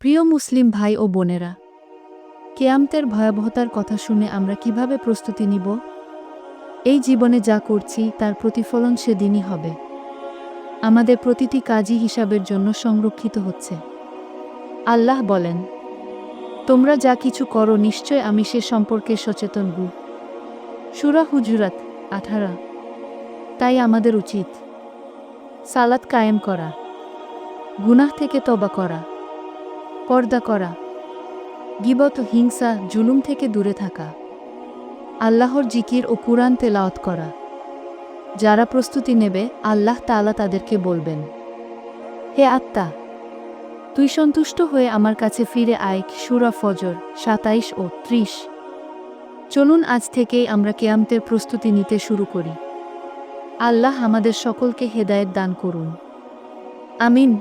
প্রিয় মুসলিম ভাই ও বোনেরা, কিয়ামতের ভয়াবহতার কথা শুনে আমরা কিভাবে প্রস্তুতি নিব? এই জীবনে যা করছি তার প্রতিফলন সেদিনই হবে। আমাদের প্রতিটি কাজই হিসাবের জন্য সংরক্ষিত হচ্ছে। আল্লাহ বলেন, তোমরা যা কিছু করো নিশ্চয় আমি সে সম্পর্কে সচেতন। সূরা হুজুরাত 18। তাই আমাদের উচিত সালাত কায়েম করা, গুনাহ থেকে তওবা করা, পর্দা করা, গীবত, হিংসা, জুলুম থেকে দূরে থাকা, আল্লাহর জিকির ও কুরআন তেলাওয়াত করা। যারা প্রস্তুতি নেবে, আল্লাহ তাআলা তাদেরকে বলবেন, হে আত্মা, তুই সন্তুষ্ট হয়ে আমার কাছে ফিরে আয়। সূরা ফজর 27 ও 30। চলুন আজ থেকেই আমরা কিয়ামতের প্রস্তুতি নিতে শুরু করি। আল্লাহ আমাদের সকলকে হেদায়েত দান করুন। আমিন।